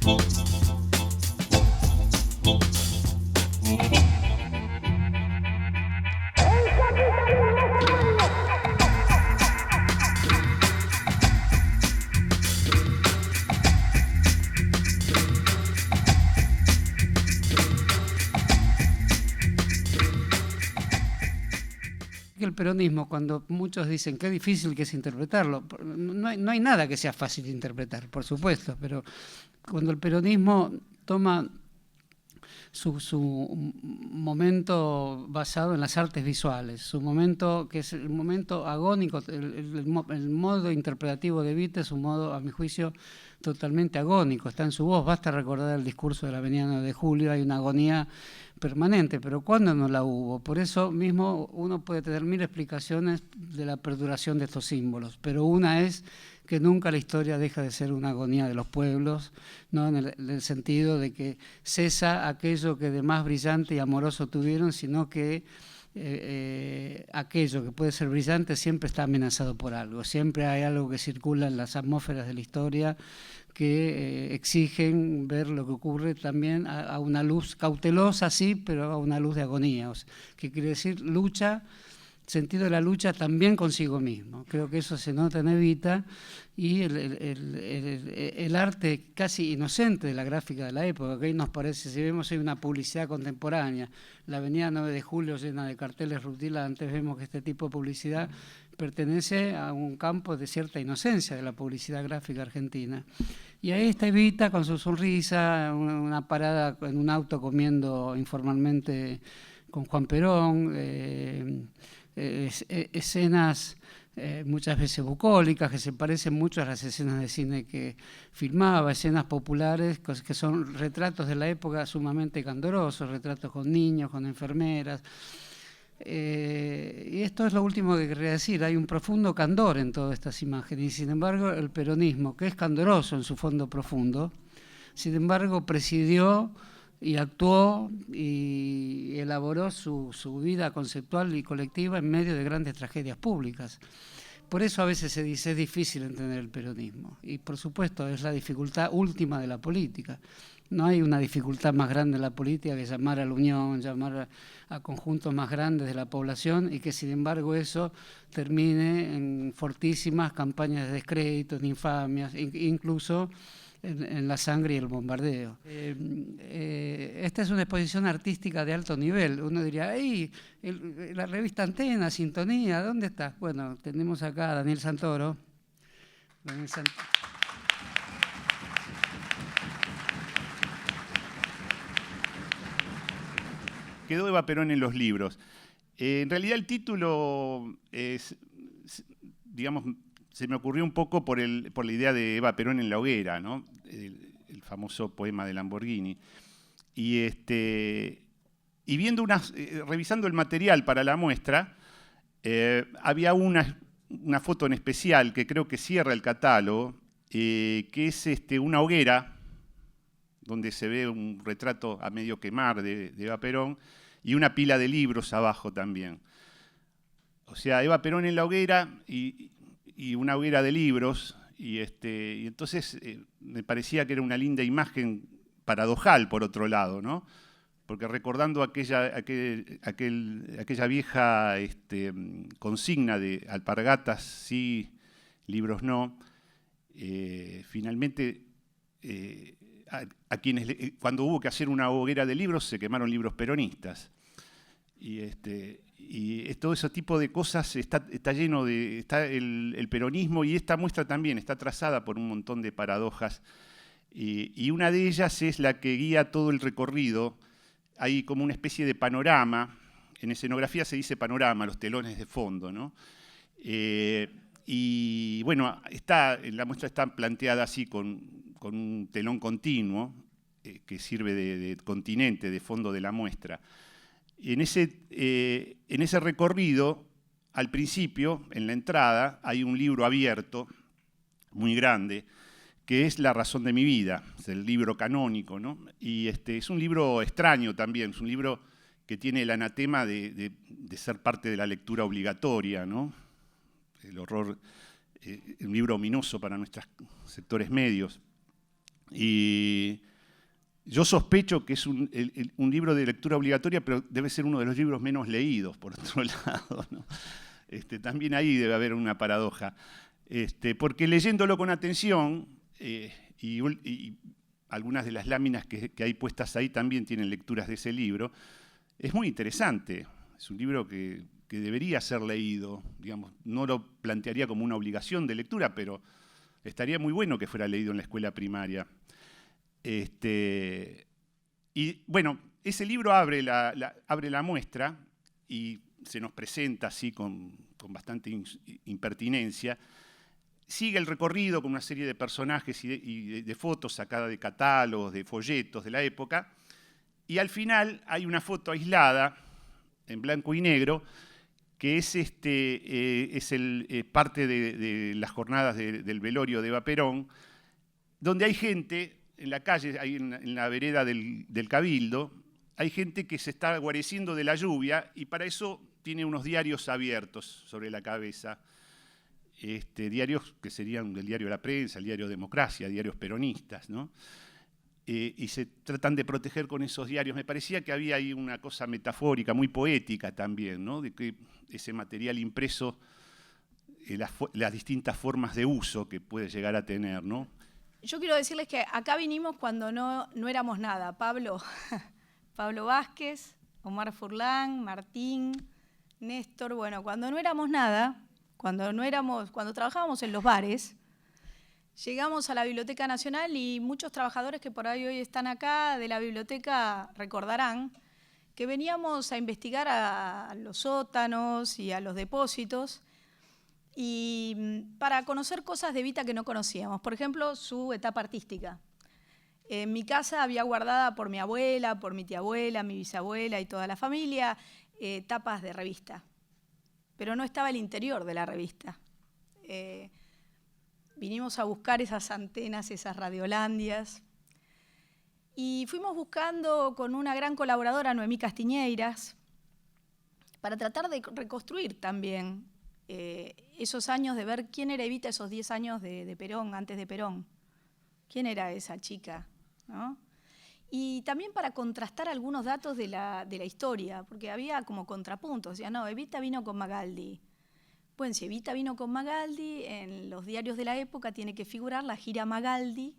El peronismo, cuando muchos dicen qué difícil que es interpretarlo, no hay nada que sea fácil de interpretar, por supuesto, pero cuando el peronismo toma su momento basado en las artes visuales, su momento que es el momento agónico, el modo interpretativo de Evita es un modo, a mi juicio, totalmente agónico, está en su voz. Basta recordar el discurso de la Avenida 9 de Julio, hay una agonía permanente, pero ¿cuándo no la hubo? Por eso mismo uno puede tener mil explicaciones de la perduración de estos símbolos, pero una es que nunca la historia deja de ser una agonía de los pueblos, ¿no? En el sentido de que cesa aquello que de más brillante y amoroso tuvieron, sino que aquello que puede ser brillante siempre está amenazado por algo, siempre hay algo que circula en las atmósferas de la historia que exigen ver lo que ocurre también a una luz cautelosa, sí, pero a una luz de agonía, o sea, que quiere decir lucha, sentido de la lucha también consigo mismo. Creo que eso se nota en Evita, y el arte casi inocente de la gráfica de la época, que hoy nos parece, si vemos hoy una publicidad contemporánea, la Avenida 9 de Julio llena de carteles rutilantes, vemos que este tipo de publicidad pertenece a un campo de cierta inocencia de la publicidad gráfica argentina. Y ahí está Evita con su sonrisa, una parada en un auto comiendo informalmente con Juan Perón, escenas muchas veces bucólicas que se parecen mucho a las escenas de cine que filmaba, escenas populares que son retratos de la época sumamente candorosos, retratos con niños, con enfermeras. Y esto es lo último que querría decir, hay un profundo candor en todas estas imágenes, y sin embargo el peronismo, que es candoroso en su fondo profundo, sin embargo presidió y actuó y elaboró su vida conceptual y colectiva en medio de grandes tragedias públicas. Por eso a veces se dice es difícil entender el peronismo, y por supuesto es la dificultad última de la política. No hay una dificultad más grande en la política que llamar a la unión, llamar a conjuntos más grandes de la población, y que sin embargo eso termine en fortísimas campañas de descrédito, de infamias, incluso en la sangre y el bombardeo. Esta es una exposición artística de alto nivel. Uno diría, ¡ay! La revista Antena, Sintonía, ¿dónde está? Bueno, tenemos acá a Daniel Santoro. Quedó Eva Perón en los libros. En realidad el título es, digamos, se me ocurrió un poco por la idea de Eva Perón en la hoguera, ¿no? El famoso poema de Lamborghini. Y viendo revisando el material para la muestra, había una foto en especial que creo que cierra el catálogo, que es una hoguera donde se ve un retrato a medio quemar de Eva Perón y una pila de libros abajo también. O sea, Eva Perón en la hoguera y una hoguera de libros, y entonces me parecía que era una linda imagen paradojal, por otro lado, ¿no? Porque recordando aquella vieja consigna de alpargatas sí, libros no, finalmente a quienes cuando hubo que hacer una hoguera de libros se quemaron libros peronistas. Y todo ese tipo de cosas está lleno de... Está el peronismo, y esta muestra también está trazada por un montón de paradojas. Y una de ellas es la que guía todo el recorrido. Hay como una especie de panorama. En escenografía se dice panorama, los telones de fondo, ¿no? Y bueno, la muestra está planteada así con un telón continuo que sirve de continente, de fondo de la muestra. En ese recorrido, al principio, en la entrada, hay un libro abierto, muy grande, que es La razón de mi vida, es el libro canónico, ¿no? Y es un libro extraño también, es un libro que tiene el anatema de ser parte de la lectura obligatoria, ¿no? El horror, un libro ominoso para nuestros sectores medios. Y yo sospecho que es un libro de lectura obligatoria, pero debe ser uno de los libros menos leídos, por otro lado, ¿no? También ahí debe haber una paradoja. Porque leyéndolo con atención, y algunas de las láminas que hay puestas ahí también tienen lecturas de ese libro, es muy interesante. Es un libro que debería ser leído, digamos, no lo plantearía como una obligación de lectura, pero estaría muy bueno que fuera leído en la escuela primaria. Y bueno, ese libro abre la muestra y se nos presenta así con bastante impertinencia. Sigue el recorrido con una serie de personajes y de fotos sacadas de catálogos, de folletos de la época, y al final hay una foto aislada, en blanco y negro, que es parte de las jornadas del velorio de Eva Perón, donde hay gente en la calle, ahí en la vereda del Cabildo, hay gente que se está guareciendo de la lluvia y para eso tiene unos diarios abiertos sobre la cabeza. Diarios que serían el diario La Prensa, el diario Democracia, diarios peronistas, ¿no? Y se tratan de proteger con esos diarios. Me parecía que había ahí una cosa metafórica, muy poética también, ¿no? De que ese material impreso, las distintas formas de uso que puede llegar a tener, ¿no? Yo quiero decirles que acá vinimos cuando no éramos nada. Pablo Vázquez, Omar Furlán, Martín, Néstor. Bueno, cuando no éramos nada, cuando trabajábamos en los bares, llegamos a la Biblioteca Nacional y muchos trabajadores que por ahí hoy están acá de la biblioteca recordarán que veníamos a investigar a los sótanos y a los depósitos y para conocer cosas de Evita que no conocíamos. Por ejemplo, su etapa artística. En mi casa había guardada por mi abuela, por mi tía abuela, mi bisabuela y toda la familia tapas de revista, pero no estaba el interior de la revista. Vinimos a buscar esas antenas, esas radiolandias, y fuimos buscando con una gran colaboradora, Noemí Castiñeiras, para tratar de reconstruir también esos años, de ver quién era Evita esos 10 años de Perón, antes de Perón. ¿Quién era esa chica? ¿No? Y también para contrastar algunos datos de la historia, porque había como contrapuntos. Decían, no, Evita vino con Magaldi. Bueno, si Evita vino con Magaldi, en los diarios de la época tiene que figurar la gira Magaldi.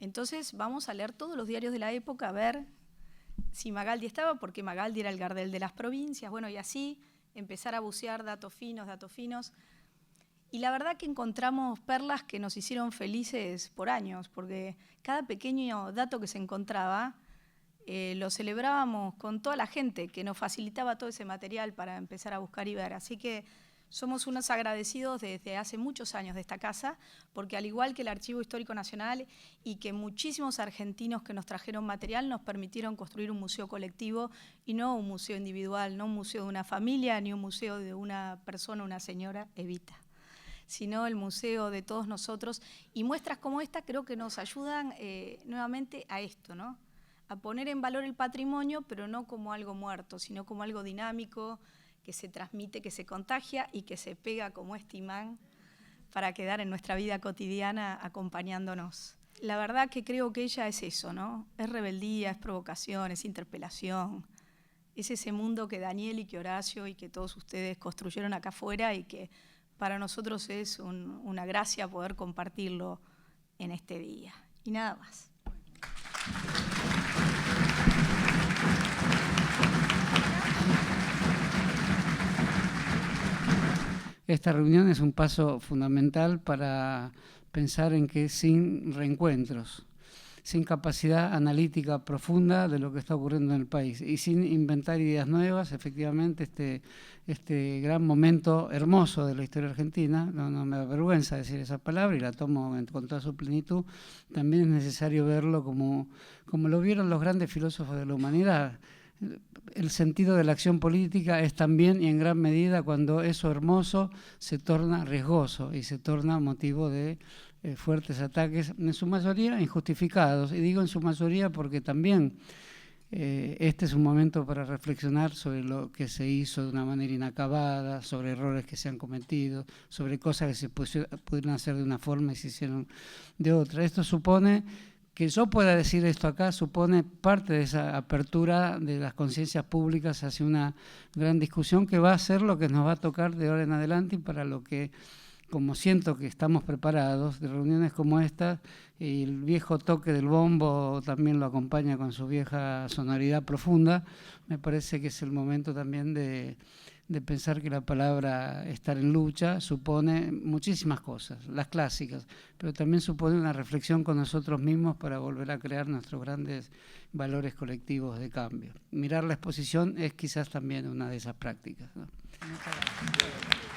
Entonces vamos a leer todos los diarios de la época a ver si Magaldi estaba, porque Magaldi era el Gardel de las provincias. Bueno, y así empezar a bucear datos finos. Y la verdad que encontramos perlas que nos hicieron felices por años, porque cada pequeño dato que se encontraba lo celebrábamos con toda la gente que nos facilitaba todo ese material para empezar a buscar y ver. Así que somos unos agradecidos desde hace muchos años de esta casa, porque al igual que el Archivo Histórico Nacional y que muchísimos argentinos que nos trajeron material, nos permitieron construir un museo colectivo y no un museo individual, no un museo de una familia, ni un museo de una persona, una señora, Evita, sino el museo de todos nosotros. Y muestras como esta creo que nos ayudan nuevamente a esto, ¿no? A poner en valor el patrimonio, pero no como algo muerto, sino como algo dinámico, que se transmite, que se contagia y que se pega como este imán para quedar en nuestra vida cotidiana acompañándonos. La verdad que creo que ella es eso, ¿no? Es rebeldía, es provocación, es interpelación, es ese mundo que Daniel y que Horacio y que todos ustedes construyeron acá afuera y que para nosotros es una gracia poder compartirlo en este día. Y nada más. Esta reunión es un paso fundamental para pensar en que sin reencuentros, sin capacidad analítica profunda de lo que está ocurriendo en el país y sin inventar ideas nuevas, efectivamente este gran momento hermoso de la historia argentina, no me da vergüenza decir esa palabra y la tomo con toda su plenitud, también es necesario verlo como lo vieron los grandes filósofos de la humanidad. El sentido de la acción política es también y en gran medida cuando eso hermoso se torna riesgoso y se torna motivo de fuertes ataques, en su mayoría injustificados. Y digo en su mayoría porque también este es un momento para reflexionar sobre lo que se hizo de una manera inacabada, sobre errores que se han cometido, sobre cosas que se pudieron hacer de una forma y se hicieron de otra. Esto supone que yo pueda decir esto acá supone parte de esa apertura de las conciencias públicas hacia una gran discusión que va a ser lo que nos va a tocar de ahora en adelante, y para lo que, como siento que estamos preparados, de reuniones como esta, y el viejo toque del bombo también lo acompaña con su vieja sonoridad profunda, me parece que es el momento también de pensar que la palabra estar en lucha supone muchísimas cosas, las clásicas, pero también supone una reflexión con nosotros mismos para volver a crear nuestros grandes valores colectivos de cambio. Mirar la exposición es quizás también una de esas prácticas, ¿no? Muchas gracias.